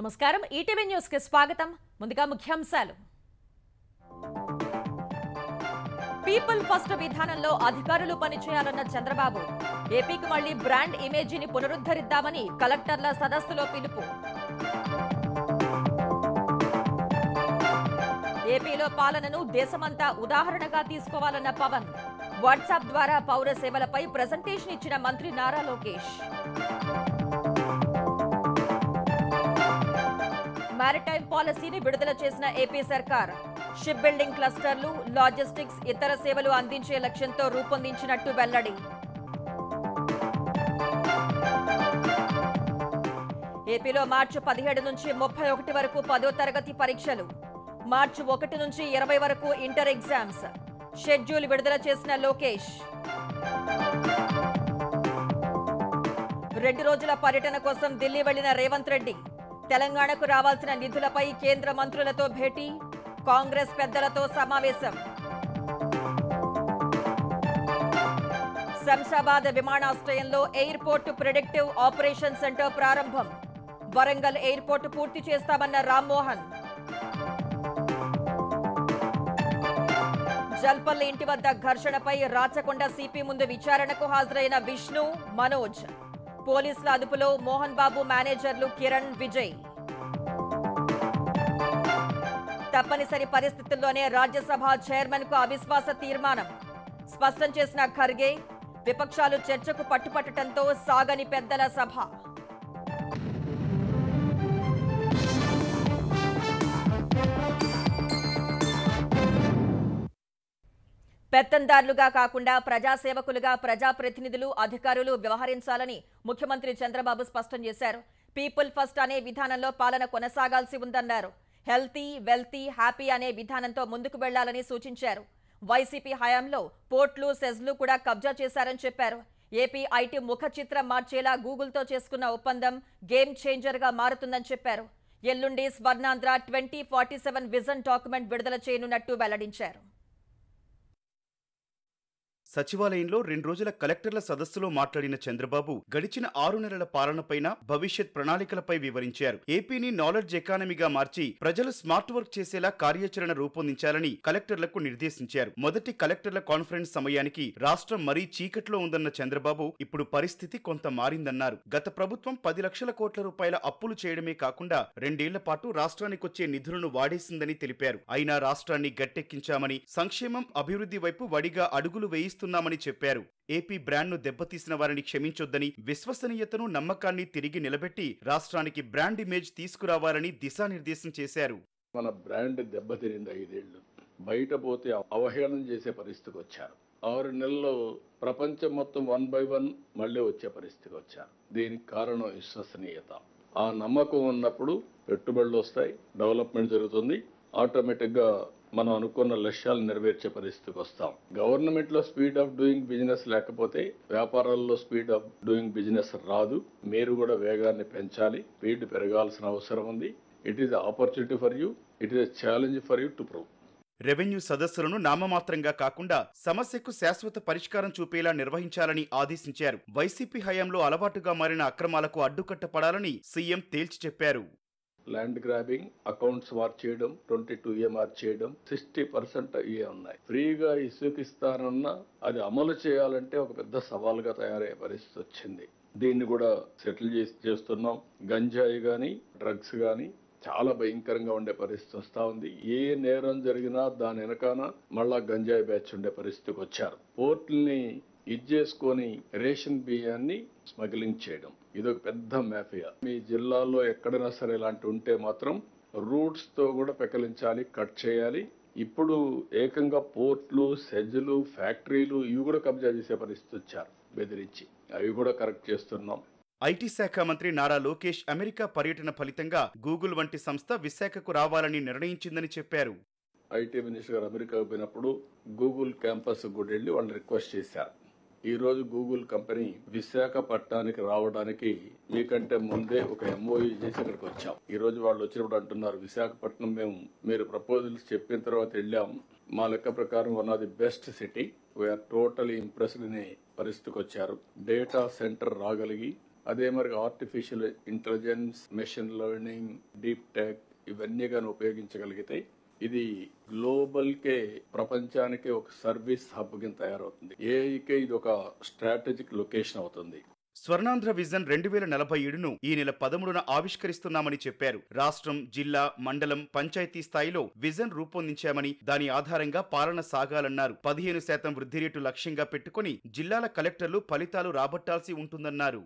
నమస్కారం ETV news కి స్వాగతం ముందుగా ముఖ్యాంశాలు పీపుల్ ఫస్ట్ విధానంలో అధికారులు పనిచేయాలన్న చంద్రబాబు ఏపీకి మళ్లీ బ్రాండ్ ఇమేజిని పునరుద్ధరిద్దామని కలెక్టర్ల సదస్సులో పిలుపు ఏపీలో పాలనను దేశమంతా ఉదాహరణగా తీసుకోవాలన్న పవన్ వాట్సాప్ ద్వారా పౌర సేవలపై ప్రెజెంటేషన్ ఇచ్చిన మంత్రి నారా లోకేష్ మ్యారిటైమ్ పాలసీని విడుదల చేసిన ఏపీ సర్కార్ షిప్ బిల్డింగ్ క్లస్టర్లు లాజిస్టిక్స్ ఇతర సేవలు అందించే లక్ష్యంతో రూపొందించినట్టు వెల్లడి ఏపీలో మార్చి 17 నుంచి 31 వరకు 10వ తరగతి పరీక్షలు మార్చి 1 నుంచి 20 వరకు ఇంటర్ ఎగ్జామ్స్ షెడ్యూల్ విడుదల చేసిన లోకేష్ 2 రోజుల పర్యటన కోసం ఢిల్లీ వెళ్లిన రేవంత్ రెడ్డి తెలంగాణకు రావాల్సిన నిధులపై కేంద్ర మంత్రులతో భేటీ కాంగ్రెస్ పెద్దలతో సమావేశం శంషాబాద్ విమానాశ్రయంలో ఎయిర్పోర్ట్ ప్రిడిక్టివ్ ఆపరేషన్ సెంటర్ ప్రారంభం వరంగల్ ఎయిర్పోర్ట్ పూర్తి చేస్తామన్న రామ్మోహన్ జల్పల్లి ఇంటి వద్ద ఘర్షణపై రాచకొండ సిపి ముందు విచారణకు హాజరైన విష్ణు మనోజ్ పోలీసుల అదుపులో మోహన్ బాబు మేనేజర్లు కిరణ్ విజయ్ తప్పనిసరి పరిస్థితుల్లోనే రాజ్యసభ చైర్మన్ కు అవిశ్వాస తీర్మానం స్పష్టం చేసిన ఖర్గే విపక్షాలు చర్చకు పట్టుపట్టడంతో సాగని పెద్దల సభ పెత్తందారులుగా కాకుండా ప్రజాసేవకులుగా ప్రజాప్రతినిధులు అధికారులు వ్యవహరించాలని ముఖ్యమంత్రి చంద్రబాబు స్పష్టం చేశారు పీపుల్ ఫస్ట్ అనే విధానంలో పాలన కొనసాగాల్సి ఉందన్నారు హెల్తీ వెల్తీ హ్యాపీ అనే విధానంతో ముందుకు వెళ్లాలని సూచించారు వైసీపీ హయాంలో పోర్ట్లు సెజ్లు కూడా కబ్జా చేశారని చెప్పారు ఏపీ ఐటీ ముఖ చిత్రం మార్చేలా గూగుల్తో చేసుకున్న ఒప్పందం గేమ్ చేంజర్ గా మారుతుందని చెప్పారు ఎల్లుండి స్వర్ణాంధ్ర 2047 విజన్ డాక్యుమెంట్ విడుదల చేయనున్నట్టు వెల్లడించారు సచివాలయంలో 2 రోజుల కలెక్టర్ల సదస్సులో మాట్లాడిన చంద్రబాబు గడిచిన 6 నెలల పాలనపైన భవిష్యత్ ప్రణాళికలపై వివరించారు ఏపీని నాలెడ్జ్ ఎకానమీగా మార్చి ప్రజలు స్మార్ట్ వర్క్ చేసేలా కార్యాచరణ రూపొందించాలని కలెక్టర్లకు నిర్దేశించారు మొదటి కలెక్టర్ల కాన్ఫరెన్స్ సమయానికి రాష్ట్రం మరీ చీకట్లో ఉందన్న చంద్రబాబు ఇప్పుడు పరిస్థితి కొంత మారిందన్నారు గత ప్రభుత్వం 10 లక్షల కోట్ల రూపాయల అప్పులు చేయడమే కాకుండా 2 ఏళ్ల పాటు రాష్ట్రానికొచ్చే నిధులను వాడేసిందని తెలిపారు అయినా రాష్ట్రాన్ని గట్టెక్కించామని సంక్షేమం అభివృద్ధి వైపు వడిగా అడుగులు వేయిస్తున్నామని చెప్పారు ఏపీ బ్రాండ్ను దెబ్బతీసిన వారిని క్షమించొద్దని విశ్వసనీయతను నమ్మకాన్ని తిరిగి నిలబెట్టి రాష్ట్రానికి బ్రాండ్ ఇమేజ్ తీసుకురావాలని దిశానిర్దేశం చేశారు మన బ్రాండ్ దెబ్బతినింది 5 ఏళ్లు బయట పోతే అవహేళన చేసే పరిస్థితికి వచ్చారు 6 నెలల్లో ప్రపంచం మొత్తం 1 by 1 మళ్ళీ వచ్చే పరిస్థితికి వచ్చారు దీనికి కారణం విశ్వసనీయత ఆ నమ్మకం ఉన్నప్పుడు పెట్టుబడులు వస్తాయి డెవలప్మెంట్ జరుగుతుంది ఆటోమేటిక్ గా మనం అనుకున్న లక్ష్యాలు నెరవేర్చే పరిస్థితికి వస్తాం గవర్నమెంట్ లో స్పీడ్ ఆఫ్ డూయింగ్ బిజినెస్ లేకపోతే వ్యాపారాల్లో స్పీడ్ ఆఫ్ డూయింగ్ బిజినెస్ రాదు మీరు కూడా వేగాన్ని పెంచాలి స్పీడ్ పెరగాల్సిన అవసరం ఉంది it is opportunity for you it is challenge for you to prove revenue సదస్సులను నామమాత్రంగా కాకుండా సమస్యకు శాశ్వత పరిష్కారం చూపేలా నిర్వహించాలని ఆదేశించారు వైసీపీ హయాంలో అలవాటుగా మారిన అక్రమాలకు అడ్డుకట్టపడాలని సీఎం తేల్చి చెప్పారు ల్యాండ్ గ్రాబింగ్ అకౌంట్స్ మార్చేయడం 22A మార్చేయడం 60% ఇవే ఉన్నాయి ఫ్రీగా ఇసుకిస్తానన్నా అది అమలు చేయాలంటే ఒక పెద్ద సవాల్గా తయారయ్యే పరిస్థితి వచ్చింది దీన్ని కూడా సెటిల్ చేస్తున్నాం గంజాయి గాని డ్రగ్స్ గాని చాలా భయంకరంగా ఉండే పరిస్థితి వస్తా ఉంది ఏ నేరం జరిగినా దాని వెనకాన మళ్ళా గంజాయి బ్యాచ్ ఉండే పరిస్థితికి వచ్చారు పోర్టుల్ని చేసుకొని రేషన్ బియ్యాన్ని స్మగ్లింగ్ చేయడం ఇదొక పెద్ద మాఫియా మీ జిల్లాలో ఎక్కడైనా సరే ఇలాంటి ఉంటే మాత్రం రూట్స్ తో కూడా పెకలించాలి కట్ చేయాలి ఇప్పుడు ఏకంగా పోర్ట్లు సెజ్లు ఫ్యాక్టరీలు ఇవి కూడా కబ్జా చేసే పరిస్థితి వచ్చారు బెదిరించి అవి కూడా కరెక్ట్ చేస్తున్నాం ఐటీ శాఖ మంత్రి నారా లోకేష్ అమెరికా పర్యటన ఫలితంగా గూగుల్ వంటి సంస్థ విశాఖకు రావాలని నిర్ణయించిందని చెప్పారు ఐటీ మినిస్టర్ గారు అమెరికాకు పోయినప్పుడు గూగుల్ క్యాంపస్ కూడా వెళ్ళి వాళ్ళని రిక్వెస్ట్ చేశారు ఈ రోజు గూగుల్ కంపెనీ విశాఖపట్నానికి రావడానికి మీకంటే ముందే ఒక ఎంఓయూ చేసి ఇక్కడికి వచ్చాం ఈ రోజు వాళ్ళు వచ్చినప్పుడు అంటున్నారు విశాఖపట్నం మీరు ప్రపోజల్స్ చెప్పిన తర్వాత వెళ్ళాం మా లెక్క ప్రకారం one of the best city we are totally impressed అనే పరిస్థితికి వచ్చారు డేటా సెంటర్ రాగలిగి అదే మరి artificial intelligence, machine learning, deep tech ఇవన్నీ కానీ ఉపయోగించగలిగితే ఇది గ్లోబల్కే, ప్రపంచానికే ఒక సర్వీస్ హబ్ కింద తయారవుతుంది. ఏఐకే ఇది ఒక స్ట్రాటజిక్ లొకేషన్ అవుతుంది. స్వర్ణాంధ్ర విజన్ 2047ను ఈ నెల 13న ఆవిష్కరిస్తున్నామని చెప్పారు. రాష్ట్రం, జిల్లా, మండలం, పంచాయతీ స్థాయిలో విజన్ రూపొందించామని, దాని ఆధారంగా పాలన సాగాలన్నారు. 15% వృద్ధి రేటు లక్ష్యంగా పెట్టుకుని జిల్లాల కలెక్టర్లు ఫలితాలు రాబట్టాల్సి ఉంటుందన్నారు.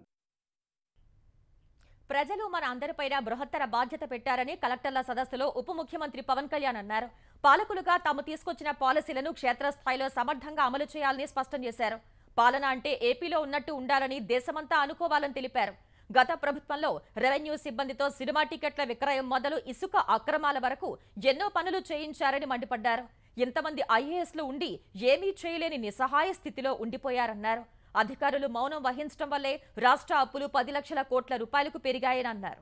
ప్రజలు మన అందరిపైన బృహత్తర బాధ్యత పెట్టారని కలెక్టర్ల సదస్సులో ఉప ముఖ్యమంత్రి పవన్ కళ్యాణ్ అన్నారు. పాలకులుగా తాము తీసుకొచ్చిన పాలసీలను క్షేత్రస్థాయిలో సమర్థంగా అమలు చేయాలని స్పష్టం చేశారు. పాలన అంటే ఏపీలో ఉన్నట్టు ఉండాలని దేశమంతా అనుకోవాలని తెలిపారు. గత ప్రభుత్వంలో రెవెన్యూ సిబ్బందితో సినిమా టికెట్ల విక్రయం మొదలు ఇసుక అక్రమాల వరకు ఎన్నో పనులు చేయించారని మండిపడ్డారు. ఇంతమంది ఐఏఎస్లు ఉండి ఏమీ చేయలేని నిస్సహాయ స్థితిలో ఉండిపోయారన్నారు. అధికారులు మౌనం వహించడం వల్లే రాష్ట్ర అప్పులు 10 లక్షల కోట్ల రూపాయలకు పెరిగాయని అన్నారు.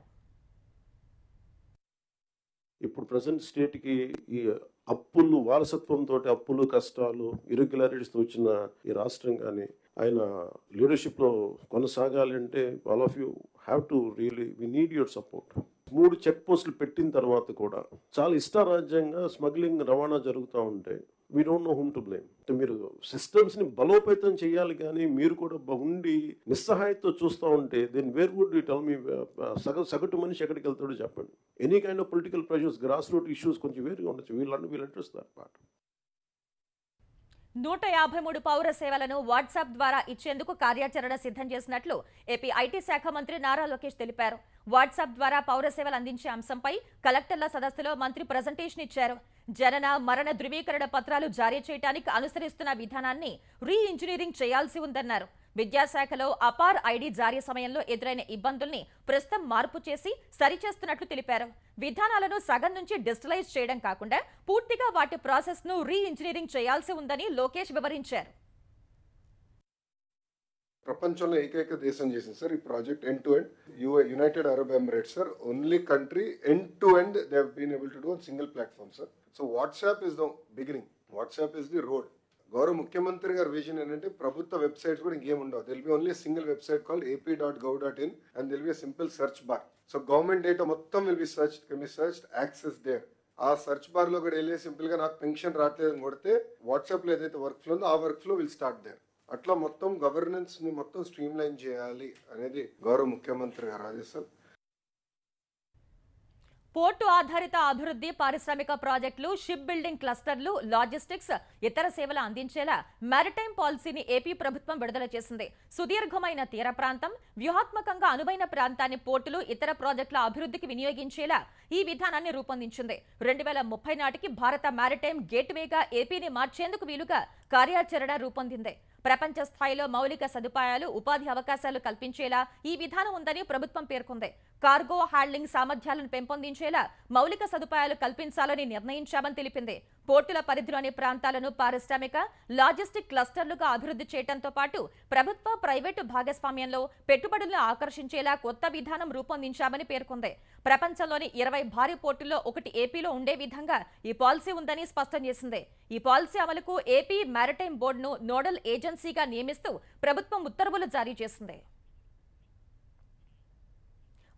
ఇప్పుడు ప్రజెంట్ స్టేట్కి ఈ అప్పులు, వారసత్వంతో అప్పులు, కష్టాలు, ఇరెగ్యులారిటీస్తో వచ్చిన ఈ రాష్ట్రం కానీ ఆయన లీడర్షిప్లో కొనసాగాలి అంటే all of you have to really we need your support. 3 check పోస్టులు పెట్టిన తర్వాత కూడా చాలా ఇష్టారాజ్యంగా స్మగ్లింగ్, రవాణా జరుగుతూ ఉంటే we don't know whom to blame. అంటే మీరు సిస్టమ్స్ని బలోపేతం చేయాలి, కానీ మీరు కూడా ఉండి నిస్సహాయతో చూస్తూ ఉంటే then where would you tell me, సగటు మనిషి ఎక్కడికి వెళ్తాడో చెప్పండి. Any kind of political pressures, grass root issues కొంచెం వేరుగా ఉండొచ్చు. వీళ్ళు అడ్రస్ దట్ పార్ట్. 153 పౌర సేవలను వాట్సాప్ ద్వారా ఇచ్చేందుకు కార్యాచరణ సిద్ధం చేసినట్లు ఏపీ ఐటీ శాఖ మంత్రి నారా లోకేష్ తెలిపారు. వాట్సాప్ ద్వారా పౌర సేవలు అందించే అంశంపై కలెక్టర్ల సదస్సులో మంత్రి ప్రజెంటేషన్ ఇచ్చారు. జనన, మరణ ధృవీకరణ పత్రాలు జారీ చేయడానికి అనుసరిస్తున్న విధానాన్ని రీ ఇంజనీరింగ్ చేయాల్సి ఉందన్నారు. విద్యాశాఖలో అపార్ ఐడి జారీ సమయంలో ఎదురైన ఇబ్బందుల్ని ప్రస్తుతం మార్పు చేసి సరిచేస్తున్నట్లు తెలిపారు. విధానాలను సగం నుంచి డిజిటలైజ్ చేయడం కాకుండా పూర్తిగా వాటి ప్రాసెస్ ను రీ ఇంజనీరింగ్ చేయాల్సి ఉందని లోకేష్ వివరించారు. ప్రపంచంలో ఏకైక దేశం చేసింది సార్ ఈ project end to end. United Arab Emirates sir, only country end to end they have been able to do on single platform sir. So WhatsApp is the beginning, WhatsApp is the road. గౌరవ ముఖ్యమంత్రి గారి vision ఏంటంటే ప్రభుత్వ websites కూడా ఇంకేం ఉండవు. There'll be only single website called ap.gov.in and there'll be simple search bar. So government data మొత్తం will be searched, access there. ఆ సెర్చ్ బార్ లో కూడా వెళ్ళి సింపుల్ గా నాకు పెన్షన్ రావట్లేదని కొడితే వాట్సాప్ లో ఏదైతే వర్క్ ఫ్లో ఉందో ఆ work flow will start there. అట్లా మొత్తం గవర్నెన్స్ ని మొత్తం స్ట్రీమ్ లైన్ చేయాలి అనేది గౌరవ ముఖ్యమంత్రి గారు ఆదేశాలు. పోర్టు ఆధారిత అభివృద్ధి, పారిశ్రామిక ప్రాజెక్టులు, షిప్ బిల్డింగ్ క్లస్టర్లు, లాజిస్టిక్స్, ఇతర సేవలు అందించేలా మారిటైమ్ పాలసీని ఏపీ ప్రభుత్వం విడుదల చేసింది. సుదీర్ఘమైన తీర ప్రాంతం, వ్యూహాత్మకంగా అనువైన ప్రాంతాన్ని పోర్టులు, ఇతర ప్రాజెక్టుల అభివృద్ధికి వినియోగించేలా ఈ విధానాన్ని రూపొందించింది. 2030 నాటికి భారత మారిటైమ్ గేట్వేగా ఏపీని మార్చేందుకు వీలుగా కార్యాచరణ రూపొందింది. ప్రపంచ స్థాయిలో మౌలిక సదుపాయాలు, ఉపాధి అవకాశాలు కల్పించేలా ఈ విధానం ఉందని ప్రభుత్వం పేర్కొంది. కార్గో హ్యాండ్లింగ్ సామర్థ్యాలను పెంపొందించేలా మౌలిక సదుపాయాలు కల్పించాలని నిర్ణయించామని తెలిపింది. పోర్టుల పరిధిలోని ప్రాంతాలను పారిశ్రామిక, లాజిస్టిక్ క్లస్టర్లుగా అభివృద్ధి చేయడంతో పాటు ప్రభుత్వ, ప్రైవేటు భాగస్వామ్యంలో పెట్టుబడులను ఆకర్షించేలా కొత్త విధానం రూపొందించామని పేర్కొంది. ప్రపంచంలోని 20 భారీ పోర్టుల్లో ఒకటి ఏపీలో ఉండే విధంగా ఈ పాలసీ ఉందని స్పష్టం చేసింది. ఈ పాలసీ అమలుకు ఏపీ మారిటైమ్ బోర్డును నోడల్ ఏజెన్సీగా నియమిస్తూ ప్రభుత్వం ఉత్తర్వులు జారీ చేసింది.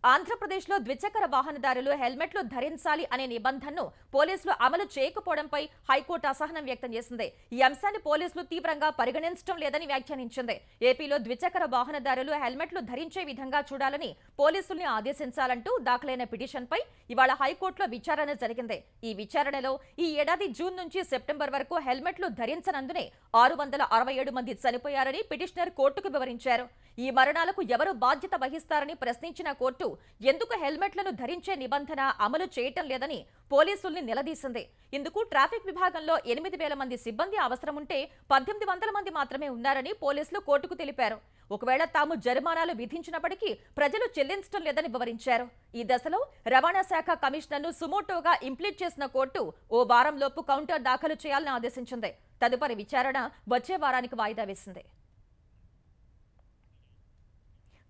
ఆంధ్రప్రదేశ్లో ద్విచక్ర వాహనదారులు హెల్మెట్లు ధరించాలి అనే నిబంధనను పోలీసులు అమలు చేయకపోవడంపై హైకోర్టు అసహనం వ్యక్తం చేసింది. ఈ అంశాన్ని పోలీసులు తీవ్రంగా పరిగణించడం లేదని వ్యాఖ్యానించింది. ఏపీలో ద్విచక్ర వాహనదారులు హెల్మెట్లు ధరించే విధంగా చూడాలని పోలీసుల్ని ఆదేశించాలంటూ దాఖలైన పిటిషన్పై ఇవాళ హైకోర్టులో విచారణ జరిగింది. ఈ విచారణలో ఈ ఏడాది జూన్ నుంచి సెప్టెంబర్ వరకు హెల్మెట్లు ధరించనందునే 667 మంది చనిపోయారని పిటిషనర్ కోర్టుకు వివరించారు. ఈ మరణాలకు ఎవరు బాధ్యత వహిస్తారని ప్రశ్నించిన కోర్టు ఎందుకు హెల్మెట్లను ధరించే నిబంధన అమలు చేయటం లేదని పోలీసుల్ని నిలదీసింది. ఇందుకు ట్రాఫిక్ విభాగంలో 8,000 మంది సిబ్బంది అవసరముంటే 1,800 మంది మాత్రమే ఉన్నారని పోలీసులు కోర్టుకు తెలిపారు. ఒకవేళ తాము జరిమానాలు విధించినప్పటికీ ప్రజలు చెల్లించడం లేదని వివరించారు. ఈ దశలో రవాణా శాఖ కమిషనర్ను సుమోటోగా ఇంప్లీట్ చేసిన కోర్టు ఓ వారంలోపు కౌంటర్ దాఖలు చేయాలని ఆదేశించింది. తదుపరి విచారణ వచ్చే వారానికి వాయిదా వేసింది.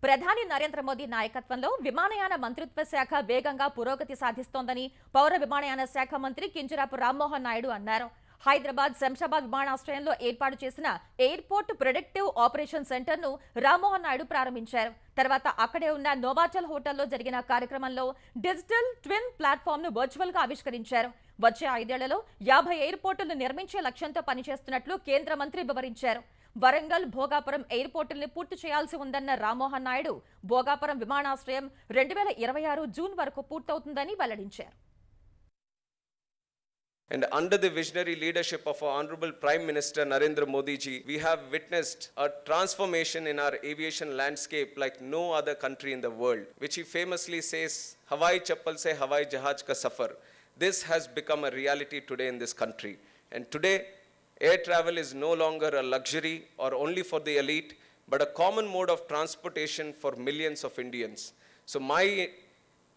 ప్రధాని నరేంద్ర మోదీ నాయకత్వంలో విమానయాన మంత్రిత్వ శాఖ వేగంగా పురోగతి సాధిస్తోందని పౌర విమానయాన శాఖ మంత్రి కింజరాపు రామ్మోహన్ నాయుడు అన్నారు. హైదరాబాద్ శంషాబాద్ విమానాశ్రయంలో ఏర్పాటు చేసిన ఎయిర్పోర్ట్ ప్రొడక్టివ్ ఆపరేషన్ సెంటర్ ను రామ్మోహన్ నాయుడు ప్రారంభించారు. తర్వాత అక్కడే ఉన్న నోవాటెల్ హోటల్లో జరిగిన కార్యక్రమంలో డిజిటల్ ట్విన్ ప్లాట్ఫామ్ ను వర్చువల్ గా ఆవిష్కరించారు. వచ్చే 5 ఏళ్లలో 50 ఎయిర్పోర్టులను నిర్మించే లక్ష్యంతో పనిచేస్తున్నట్లు కేంద్ర మంత్రి వివరించారు. వరంగల్ భోగాపురం ఎయిర్పోర్టుల్ని పూర్తి చేయాల్సి ఉందన్న రామ్మోహన్ నాయుడు భోగాపురం విమానాశ్రయం 2026 జూన్ వరకు పూర్తవుతుందని వెల్లడించారు. And under the visionary leadership of our Honorable Prime Minister Narendra Modi ji, we have witnessed a transformation in our aviation landscape like no other country in the world, which he famously says, Hawai chappal se Hawai jahaj ka safar. This has become a reality today in this country. And today, air travel is no longer a luxury or only for the elite, but a common mode of transportation for millions of Indians. So my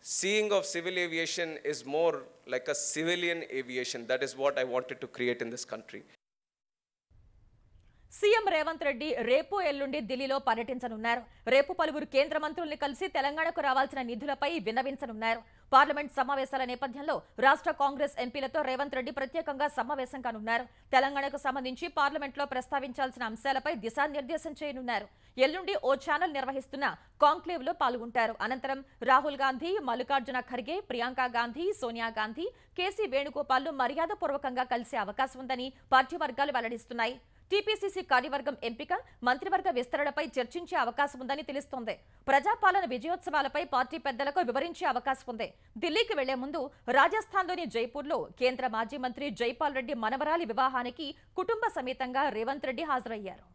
seeing of civil aviation is more like a civilian aviation. That is what I wanted to create in this country. CM Revanth Reddy రేపు ఎల్లుండి ఢిల్లీలో పర్యటించనున్నారు. రేపు పలువురు కేంద్ర మంత్రుల్ని కలిసి తెలంగాణకు రావాల్సిన నిధులపై విన్నవించనున్నారు. పార్లమెంట్ సమావేశాల నేపథ్యంలో రాష్ట్ర కాంగ్రెస్ ఎంపీలతో రేవంత్ రెడ్డి ప్రత్యేకంగా సమావేశం కానున్నారు. తెలంగాణకు సంబంధించి పార్లమెంట్లో ప్రస్తావించాల్సిన అంశాలపై దిశానిర్దేశం చేయనున్నారు. ఎల్లుండి ఓ ఛానల్ నిర్వహిస్తున్న కాంక్లేవ్ లో పాల్గొంటారు. అనంతరం రాహుల్ గాంధీ, మల్లికార్జున ఖర్గే, ప్రియాంక గాంధీ, సోనియా గాంధీ, కేసీ వేణుగోపాల్ ను మర్యాదపూర్వకంగా కలిసే అవకాశం ఉందని పార్టీ వర్గాలు వెల్లడిస్తున్నాయి. టీపీసీసీ కార్యవర్గం ఎంపిక, మంత్రివర్గ విస్తరణపై చర్చించే అవకాశం ఉందని తెలుస్తోంది. ప్రజాపాలన విజయోత్సవాలపై పార్టీ పెద్దలకు వివరించే అవకాశం ఉంది. ఢిల్లీకి వెళ్లే ముందు రాజస్థాన్లోని జైపూర్లో కేంద్ర మాజీ మంత్రి జైపాల్ రెడ్డి మనవరాలి వివాహానికి కుటుంబ సమేతంగా రేవంత్ రెడ్డి హాజరయ్యారు.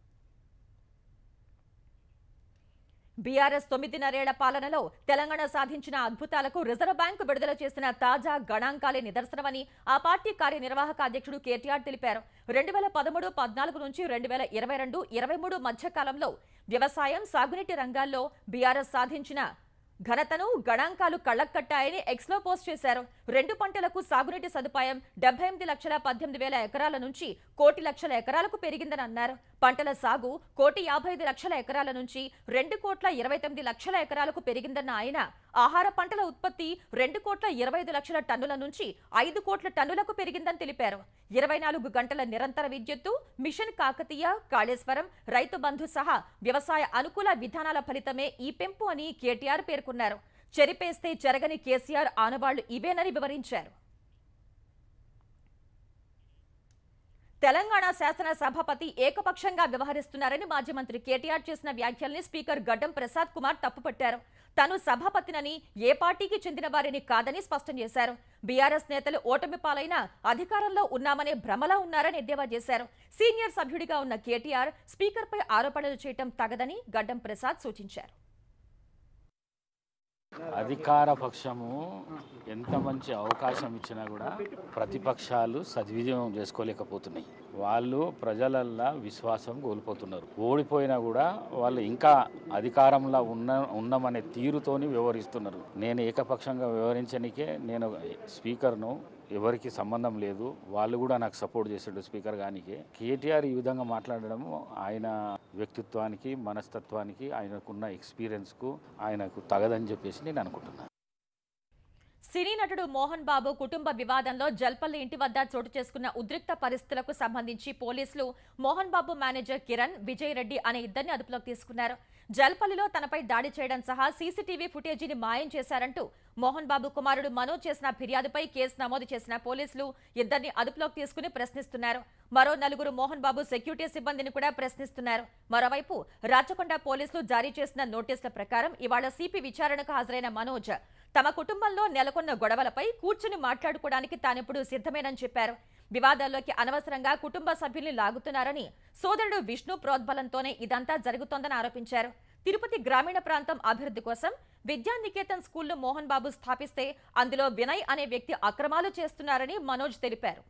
బీఆర్ఎస్ 9.5 ఏళ్ల పాలనలో తెలంగాణ సాధించిన అద్భుతాలకు రిజర్వ్ బ్యాంకు విడుదల చేసిన తాజా గణాంకాలే నిదర్శనమని ఆ పార్టీ కార్యనిర్వాహక అధ్యక్షుడు కేటీఆర్ తెలిపారు. 2013-14 నుంచి 2022-23 మధ్య కాలంలో వ్యవసాయం, సాగునీటి రంగాల్లో బీఆర్ఎస్ సాధించిన ఘనతను గణాంకాలు కళ్లకట్టాయని ఎక్స్లో పోస్ట్ చేశారు. 2 పంటలకు సాగునీటి సదుపాయం 78,18,000 ఎకరాల నుంచి 1,00,00,000 ఎకరాలకు పెరిగిందని అన్నారు. పంటల సాగు 1,55,00,000 ఎకరాల నుంచి 2,29,00,000 ఎకరాలకు పెరిగిందన్న ఆయన ఆహార పంటల ఉత్పత్తి 2,25,00,000 టన్నుల నుంచి 5 కోట్ల టన్నులకు పెరిగిందని తెలిపారు. 24 గంటల నిరంతర విద్యుత్తు, మిషన్ కాకతీయ, కాళేశ్వరం, రైతు బంధు సహా వ్యవసాయ అనుకూల విధానాల ఫలితమే ఈ పెంపు అని కేటీఆర్ పేర్కొన్నారు. చెరిపేస్తే చెరగని కేసీఆర్ ఆనవాళ్లు ఇవేనని వివరించారు. తెలంగాణ శాసన సభాపతి ఏకపక్షంగా వ్యవహరిస్తున్నారని మాజీ మంత్రి కేటీఆర్ చేసిన వ్యాఖ్యల్ని స్పీకర్ గడ్డం ప్రసాద్ కుమార్ తప్పుపట్టారు. తాను సభాపతినని, ఏ పార్టీకి చెందిన వారిని కాదని స్పష్టం చేశారు. బీఆర్ఎస్ నేతలు ఓటమి పాలైన అధికారంలో ఉన్నామనే భ్రమలో ఉన్నారని ఎద్దేవా చేశారు. సీనియర్ సభ్యుడిగా ఉన్న కేటీఆర్ స్పీకర్పై ఆరోపణలు చేయటం తగదని గడ్డం ప్రసాద్ సూచించారు. అధికార పక్షము ఎంత మంచి అవకాశం ఇచ్చినా కూడా ప్రతిపక్షాలు సద్వినియోగం చేసుకోలేకపోతున్నాయి. వాళ్ళు ప్రజలల్లా విశ్వాసం కోల్పోతున్నారు. ఓడిపోయినా కూడా వాళ్ళు ఇంకా అధికారంలో ఉన్నామనే తీరుతోని వ్యవహరిస్తున్నారు. నేను ఏకపక్షంగా వ్యవహరించడానికే నేను స్పీకర్ను, ఎవరికి సంబంధం లేదు, వాళ్ళు కూడా నాకు సపోర్ట్ చేశాడు స్పీకర్ గానికి. కేటీఆర్ ఈ విధంగా మాట్లాడడం ఆయన వ్యక్తిత్వానికి, మనస్తత్వానికి, ఆయనకున్న ఎక్స్పీరియన్స్కు ఆయనకు తగదని చెప్పేసి నేను అనుకుంటున్నాను. సినీ నటుడు మోహన్ బాబు కుటుంబ వివాదంలో జల్పల్లి ఇంటి వద్ద చోటు చేసుకున్న ఉద్రిక్త పరిస్థితులకు సంబంధించి పోలీసులు మోహన్ బాబు మేనేజర్ కిరణ్, విజయ్ రెడ్డి అనే ఇద్దరిని అదుపులోకి తీసుకున్నారు. జల్పల్లిలో తనపై దాడి చేయడం సహా సీసీటీవీ ఫుటేజీని మాయం చేశారంటూ మోహన్ బాబు కుమారుడు మనోజ్ చేసిన ఫిర్యాదుపై కేసు నమోదు చేసిన పోలీసులు ఇద్దరిని అదుపులోకి తీసుకుని ప్రశ్నిస్తున్నారు. మరో 4 మోహన్ బాబు సెక్యూరిటీ సిబ్బందిని కూడా ప్రశ్నిస్తున్నారు. మరోవైపు రాచకొండ పోలీసులు జారీ చేసిన నోటీసుల ప్రకారం ఇవాళ సిపి విచారణకు హాజరైన మనోజ్ తమ కుటుంబంలో నెలకొన్న గొడవలపై కూర్చుని మాట్లాడుకోవడానికి తానిప్పుడు సిద్ధమేనని చెప్పారు. వివాదాల్లోకి అనవసరంగా కుటుంబ సభ్యుల్ని లాగుతున్నారని, సోదరుడు విష్ణు ప్రోద్బలంతోనే ఇదంతా జరుగుతోందని ఆరోపించారు. తిరుపతి గ్రామీణ ప్రాంతం అభివృద్ధి కోసం విద్యానికేతన్ స్కూల్ను మోహన్ బాబు స్థాపిస్తే అందులో వినయ్ అనే వ్యక్తి అక్రమాలు చేస్తున్నారని మనోజ్ తెలిపారు.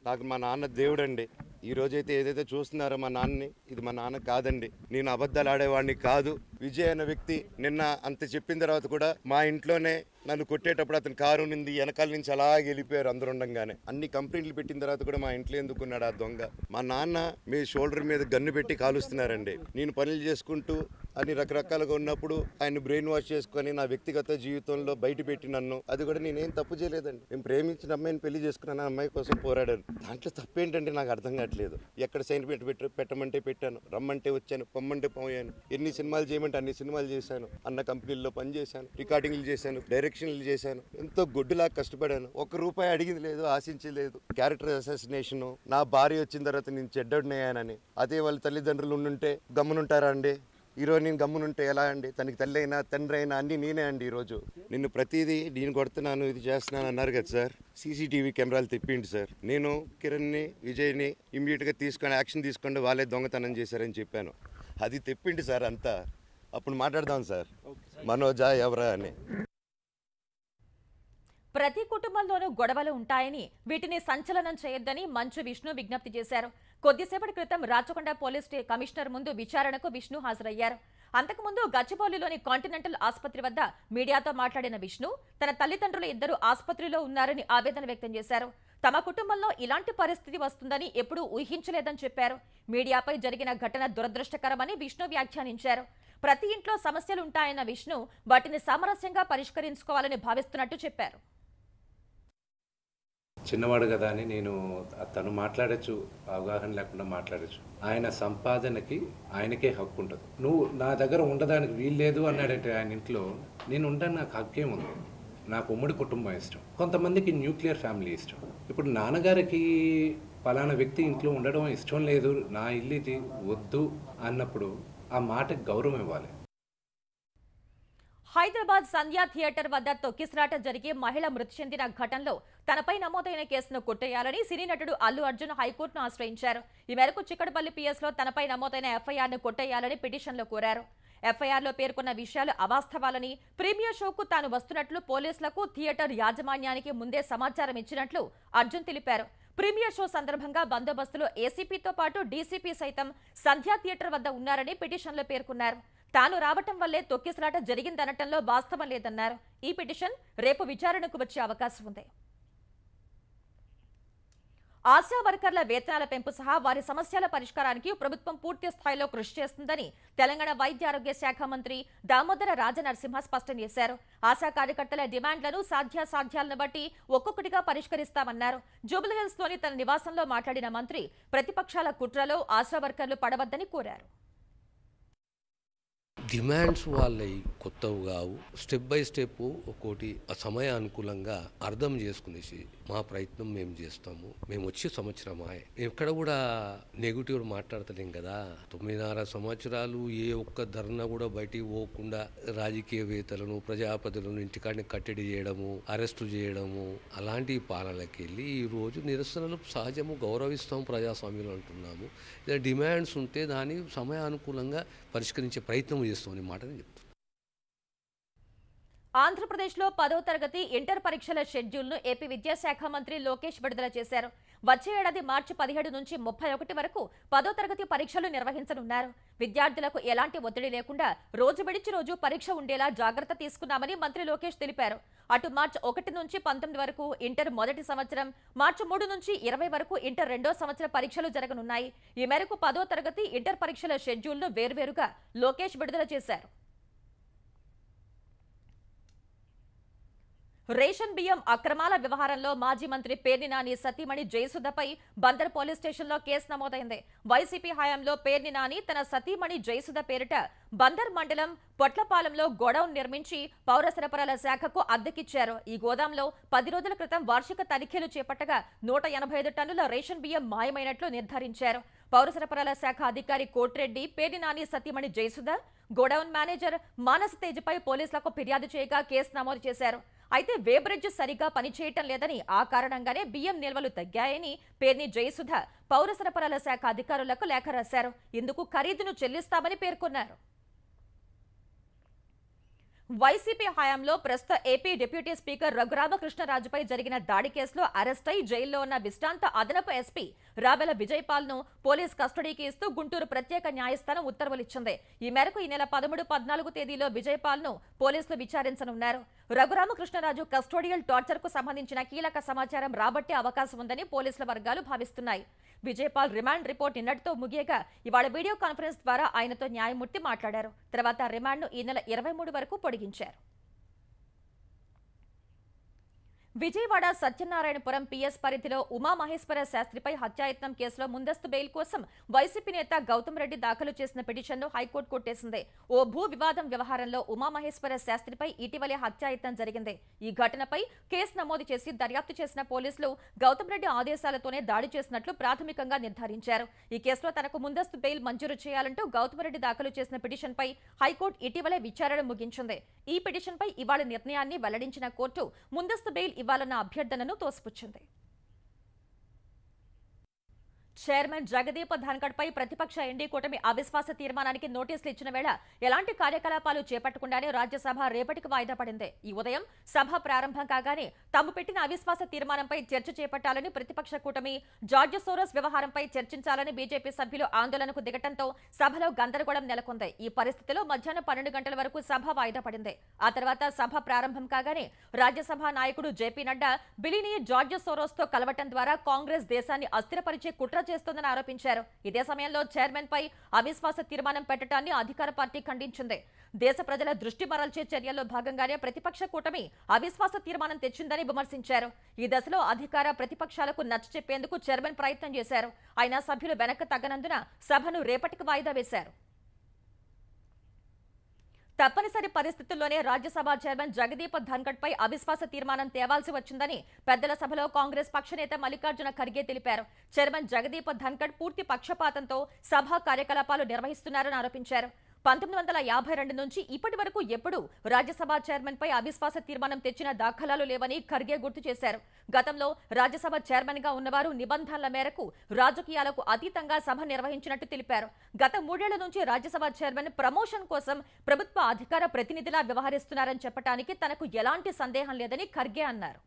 నాకు మా నాన్న దేవుడండి. ఈ రోజైతే ఏదైతే చూస్తున్నారో మా నాన్నని, ఇది మా నాన్న కాదండి. నేను అబద్ధాలు ఆడేవాడిని కాదు. విజయ్ అనే వ్యక్తి నిన్న అంత చెప్పిన తర్వాత కూడా మా ఇంట్లోనే నన్ను కొట్టేటప్పుడు అతను కారు నింది వెనకాల నుంచి అలాగే వెళ్ళిపోయారు. అందరూ ఉండగానే అన్ని కంప్లైంట్లు పెట్టిన తర్వాత కూడా మా ఇంట్లో ఎందుకున్నాడు ఆ దొంగ? మా నాన్న మీ షోల్డర్ మీద గన్ను పెట్టి కాలుస్తున్నారండి. నేను పనులు చేసుకుంటూ అని రకరకాలుగా ఉన్నప్పుడు ఆయన బ్రెయిన్ వాష్ చేసుకొని నా వ్యక్తిగత జీవితంలో బయట పెట్టి నన్ను, అది కూడా నేనేం తప్పు చేయలేదండి. నేను ప్రేమించిన అమ్మాయిని పెళ్లి చేసుకున్నాను, అమ్మాయి కోసం పోరాడాను. దాంట్లో తప్పేంటంటే నాకు అర్థం కావట్లేదు. ఎక్కడ సైన్ పెట్టమంటే పెట్టాను, రమ్మంటే వచ్చాను, పొమ్మంటే పోయాను. ఎన్ని సినిమాలు చేయమంటే అన్ని సినిమాలు చేశాను, అన్న కంపెనీల్లో పనిచేశాను, రికార్డింగ్లు చేశాను, డైరెక్షన్లు చేశాను, ఎంతో గొడ్డులా కష్టపడాను. ₹1 అడిగింది లేదు, ఆశించలేదు. క్యారెక్టర్ అసాసినేషన్, నా భార్య వచ్చిన తర్వాత నేను చెడ్డోడినయ్యానని. అదే వాళ్ళ తల్లిదండ్రులు ఉండుంటే గమ్మునుంటారా అండి? ఈరోజు నేను గమ్మునుంటే ఎలా అండి? తనకి తల్లి అయినా తండ్రి అయినా అన్నీ నేనే అండి. ఈరోజు నిన్ను ప్రతిదీ నేను కొడుతున్నాను, ఇది చేస్తున్నాను అన్నారు కదా సార్. CCTV కెమెరాలు తెప్పిండి సార్. నేను కిరణ్ని, విజయ్ని ఇమ్మీడియట్గా తీసుకొని యాక్షన్ తీసుకోండి, వాళ్ళే దొంగతనం చేశారని చెప్పాను. అది తెప్పిండి సార్ అంతా. అప్పుడు మాట్లాడదాం సార్, మనోజా ఎవరా అని. ప్రతి కుటుంబంలోనూ గొడవలు ఉంటాయని, వీటిని సంచలనం చేయొద్దని మంచు విష్ణు విజ్ఞప్తి చేశారు. కొద్దిసేపటి క్రితం రాచకొండ పోలీస్ కమిషనర్ ముందు విచారణకు విష్ణు హాజరయ్యారు. అంతకుముందు గచ్చిబౌలిలోని కాంటినెంటల్ ఆసుపత్రి వద్ద మీడియాతో మాట్లాడిన విష్ణు తన తల్లిదండ్రులు ఇద్దరు ఆసుపత్రిలో ఉన్నారని ఆవేదన వ్యక్తం చేశారు. తమ కుటుంబంలో ఇలాంటి పరిస్థితి వస్తుందని ఎప్పుడూ ఊహించలేదని చెప్పారు. మీడియాపై జరిగిన ఘటన దురదృష్టకరమని విష్ణు వ్యాఖ్యానించారు. ప్రతి ఇంట్లో సమస్యలుంటాయన్న విష్ణు వాటిని సామరస్యంగా పరిష్కరించుకోవాలని భావిస్తున్నట్టు చెప్పారు. చిన్నవాడు కదా అని నేను తను మాట్లాడచ్చు, అవగాహన లేకుండా మాట్లాడచ్చు. ఆయన సంపాదనకి ఆయనకే హక్కు ఉంటుంది. నువ్వు నా దగ్గర ఉండడానికి వీల్లేదు అన్నాడంటే ఆయన ఇంట్లో, నేను ఉండడానికి నాకు హక్కేముంది? నాకు ఉమ్మడి కుటుంబం ఇష్టం, కొంతమందికి న్యూక్లియర్ ఫ్యామిలీ ఇష్టం. ఇప్పుడు నాన్నగారికి పలానా వ్యక్తి ఇంట్లో ఉండడం ఇష్టం లేదు, నా ఇల్లు ఇది వద్దు అన్నప్పుడు ఆ మాటకి గౌరవం ఇవ్వాలి. హైదరాబాద్ సంధ్యా థియేటర్ వద్ద తొక్కిసలాట జరిగి మహిళ మృతి చెందిన ఘటనలో తనపై నమోదైన కేసును కొట్టేయాలని సినీ నటుడు అల్లు అర్జున్ హైకోర్టును ఆశ్రయించారు. ఈ మేరకు చిక్కడపల్లి పిఎస్లో తనపై నమోదైన ఎఫ్ఐఆర్ను కొట్టేయాలని పిటిషన్లో కోరారు. ఎఫ్ఐఆర్లో పేర్కొన్న విషయాలు అవాస్తవాలని, ప్రీమియర్ షోకు తాను వస్తున్నట్లు పోలీసులకు, థియేటర్ యాజమాన్యానికి ముందే సమాచారం ఇచ్చినట్లు అర్జున్ తెలిపారు. ప్రీమియర్ షో సందర్భంగా బందోబస్తులో ఏసీపీతో పాటు డీసీపీ సైతం సంధ్యా థియేటర్ వద్ద ఉన్నారని పిటిషన్లో పేర్కొన్నారు. తాను రావటం వల్లే తొక్కిసలాట జరిగిందనటంలో వాస్తవం లేదన్నారు. ఈ పిటిషన్ రేపు విచారణకు వచ్చే అవకాశం ఉంది. ఆశా వర్కర్ల వేతనాల పెంపు సహా వారి సమస్యల పరిష్కారానికి ప్రభుత్వం పూర్తి స్థాయిలో కృషి చేస్తుందని తెలంగాణ వైద్య ఆరోగ్య శాఖ మంత్రి దామోదర రాజనరసింహ స్పష్టం చేశారు. ఆశా కార్యకర్తల డిమాండ్లను సాధ్యాసాధ్యాలను బట్టి ఒక్కొక్కటిగా పరిష్కరిస్తామన్నారు. జూబ్లీహిల్స్లోని తన నివాసంలో మాట్లాడిన మంత్రి ప్రతిపక్షాల కుట్రలో ఆశా వర్కర్లు పడవద్దని కోరారు. డిమాండ్స్ వాళ్ళవి కొత్తవి కావు, స్టెప్ బై స్టెప్ ఒక్కోటి సమయానుకూలంగా అర్థం చేసుకునేసి మా ప్రయత్నం మేము చేస్తాము. మేము వచ్చే సంవత్సరమా ఎక్కడ కూడా నెగిటివ్ మాట్లాడతలేం కదా. 9.5 సంవత్సరాలు ఏ ఒక్క ధర్నా కూడా బయటికి పోకుండా రాజకీయవేత్తలను, ప్రజాప్రతినిధులను ఇంటికాడిని కట్టడి చేయడము, అరెస్టు చేయడము, అలాంటి పాలనకి వెళ్ళి ఈ రోజు నిరసనలు సహజము, గౌరవిస్తాము, ప్రజాస్వామ్యంలో అంటున్నాము. డిమాండ్స్ ఉంటే దాన్ని సమయానుకూలంగా పరిష్కరించే ప్రయత్నం చేస్తామని మాట నేను చెప్తాను. ఆంధ్రప్రదేశ్లో 10వ తరగతి ఇంటర్ పరీక్షల షెడ్యూల్ను ఏపీ విద్యాశాఖ మంత్రి లోకేష్ విడుదల చేశారు. వచ్చే ఏడాది మార్చి 17 నుంచి 31 వరకు 10వ తరగతి పరీక్షలు నిర్వహించనున్నారు. విద్యార్థులకు ఎలాంటి ఒత్తిడి లేకుండా రోజు విడిచి రోజు పరీక్ష ఉండేలా జాగ్రత్త తీసుకున్నామని మంత్రి లోకేష్ తెలిపారు. అటు మార్చి 1 నుంచి 19 వరకు ఇంటర్ మొదటి సంవత్సరం, మార్చి 3 నుంచి 20 వరకు ఇంటర్ రెండో సంవత్సర పరీక్షలు జరగనున్నాయి. ఈ మేరకు 10వ తరగతి ఇంటర్ పరీక్షల షెడ్యూల్ను వేర్వేరుగా లోకేష్ విడుదల చేశారు. రేషన్ బియ్యం అక్రమాల వ్యవహారంలో మాజీ మంత్రి పేర్ని నాని సతీమణి జయసుధపై బందర్ పోలీస్ స్టేషన్లో కేసు నమోదైంది. వైసీపీ హయాంలో పేర్ని నాని తన సతీమణి జయసుధ పేరిట బందర్ మండలం పొట్లపాలెంలో గోడౌన్ నిర్మించి పౌర సరఫరాల శాఖకు అద్దెకిచ్చారు. ఈ గోదాంలో 10 రోజుల క్రితం వార్షిక తనిఖీలు చేపట్టగా 185 టన్నుల రేషన్ బియ్యం మాయమైనట్లు నిర్ధారించారు. పౌర సరఫరాల శాఖ అధికారి కోటిరెడ్డి, పేర్ని నాని సతీమణి జయసుధ, గోడౌన్ మేనేజర్ మానస్ తేజ్పై పోలీసులకు ఫిర్యాదు చేయగా కేసు నమోదు చేశారు. అయితే వేబ్రిడ్జ్ సరిగా పనిచేయటం లేదని, ఆ కారణంగానే బియ్యం నిల్వలు తగ్గాయని పేర్ని జయసుధ పౌర సరఫరాల శాఖ అధికారులకు లేఖ రాశారు. ఇందుకు ఖరీదును చెల్లిస్తామని పేర్కొన్నారు. వైసీపీ హయాంలో ప్రస్తుత ఏపీ డిప్యూటీ స్పీకర్ రఘురామకృష్ణరాజుపై జరిగిన దాడి కేసులో అరెస్ట్ అయి జైల్లో ఉన్న విశ్రాంత అదనపు ఎస్పీ రావెల విజయపాల్ ను పోలీస్ కస్టడీకి ఇస్తూ గుంటూరు ప్రత్యేక న్యాయస్థానం ఉత్తర్వులిచ్చింది. ఈ మేరకు ఈ నెల 13, 14 తేదీలో విజయపాల్ ను పోలీసులు విచారించనున్నారు. రఘురామకృష్ణరాజు కస్టోడియల్ టార్చర్ కు సంబంధించిన కీలక సమాచారం రాబట్టే అవకాశం ఉందని పోలీసుల వర్గాలు భావిస్తున్నాయి. విజయపాల్ రిమాండ్ రిపోర్ట్ నిన్నటితో ముగియగా ఇవాళ వీడియో కాన్ఫరెన్స్ ద్వారా ఆయనతో న్యాయమూర్తి మాట్లాడారు. తర్వాత రిమాండ్ను ఈ నెల 23 వరకు పొడిగించారు. విజయవాడ సత్యనారాయణపురం పిఎస్ పరిధిలో ఉమామహేశ్వర శాస్త్రిపై హత్యాయత్నం కేసులో ముందస్తు బెయిల్ కోసం వైసీపీ నేత గౌతమ్ రెడ్డి దాఖలు చేసిన పిటిషన్ను హైకోర్టు కొట్టేసింది. ఓ భూ వివాదం వ్యవహారంలో ఉమామహేశ్వర శాస్త్రిపై ఇటీవలే హత్యాయత్నం జరిగింది. ఈ ఘటనపై కేసు నమోదు చేసి దర్యాప్తు చేసిన పోలీసులు గౌతమ్ రెడ్డి ఆదేశాలతోనే దాడి చేసినట్లు ప్రాథమికంగా నిర్ధారించారు. ఈ కేసులో తనకు ముందస్తు బెయిల్ మంజూరు చేయాలంటూ గౌతమ్ రెడ్డి దాఖలు చేసిన పిటిషన్పై హైకోర్టు ఇటీవలే విచారణ ముగించింది. ఈ పిటిషన్పై ఇవాళ నిర్ణయాన్ని వెల్లడించిన కోర్టు ముందస్తు బెయిల్ ఇవ్వాలన్న అభ్యర్థనను తోసిపుచ్చింది. చైర్మన్ జగదీప్ ధన్కడ్ పై ప్రతిపక్ష ఎన్డీ కూటమి అవిశ్వాస తీర్మానానికి నోటీసులు ఇచ్చిన వేళ ఎలాంటి కార్యకలాపాలు చేపట్టకుండానే రాజ్యసభ రేపటికి వాయిదా పడింది. ఈ ఉదయం సభ ప్రారంభం కాగానే తాము పెట్టిన అవిశ్వాస తీర్మానంపై చర్చ చేపట్టాలని ప్రతిపక్ష కూటమి జార్జ్ సోరోస్ వ్యవహారంపై చర్చించాలని బీజేపీ సభ్యులు ఆందోళనకు దిగటంతో సభలో గందరగోళం నెలకొంది. ఈ పరిస్థితిలో మధ్యాహ్నం 12 గంటల వరకు సభ వాయిదా పడింది. ఆ తర్వాత సభ ప్రారంభం కాగానే రాజ్యసభ నాయకుడు జేపీ నడ్డా బిలిని జార్జ్ సోరోస్ తో కలవటం ద్వారా కాంగ్రెస్ దేశాన్ని అస్థిరపరిచే కుట్ర చేస్తోందని ఆరోపించారు. ఇదే సమయంలో చైర్మన్ పై అవిశ్వాస తీర్మానం పెట్టడాన్ని అధికార పార్టీ ఖండించింది. దేశ ప్రజల దృష్టి మరల్చే చర్యల్లో భాగంగానే ప్రతిపక్ష కూటమి అవిశ్వాస తీర్మానం తెచ్చిందని విమర్శించారు. ఈ దశలో అధికార ప్రతిపక్షాలకు నచ్చచెప్పేందుకు చైర్మన్ ప్రయత్నం చేశారు. అయినా సభ్యులు వెనక్కి తగ్గనందున సభను రేపటికి వాయిదా వేశారు. తప్పనిసరి పరిస్థితుల్లోనే రాజ్యసభ చైర్మన్ జగదీప్ ధన్కడ్ పై అవిశ్వాస తీర్మానం తేవాల్సి వచ్చిందని పెద్దల సభలో కాంగ్రెస్ పక్ష నేత మల్లికార్జున ఖర్గే తెలిపారు. చైర్మన్ జగదీప్ ధన్కడ్ పూర్తి పక్షపాతంతో సభ కార్యకలాపాలు నిర్వహిస్తున్నారని ఆరోపించారు. 1952 నుంచి ఇప్పటి వరకు ఎప్పుడూ రాజ్యసభ చైర్మన్ పై అవిశ్వాస తీర్మానం తెచ్చిన దాఖలాలు లేవని ఖర్గే గుర్తు చేశారు. గతంలో రాజ్యసభ చైర్మన్ గా ఉన్నవారు నిబంధనల మేరకు రాజకీయాలకు అతీతంగా సభ నిర్వహించినట్టు తెలిపారు. గత 3 ఏళ్ల నుంచి రాజ్యసభ చైర్మన్ ప్రమోషన్ కోసం ప్రభుత్వ అధికార ప్రతినిధిలా వ్యవహరిస్తున్నారని చెప్పడానికి తనకు ఎలాంటి సందేహం లేదని ఖర్గే అన్నారు.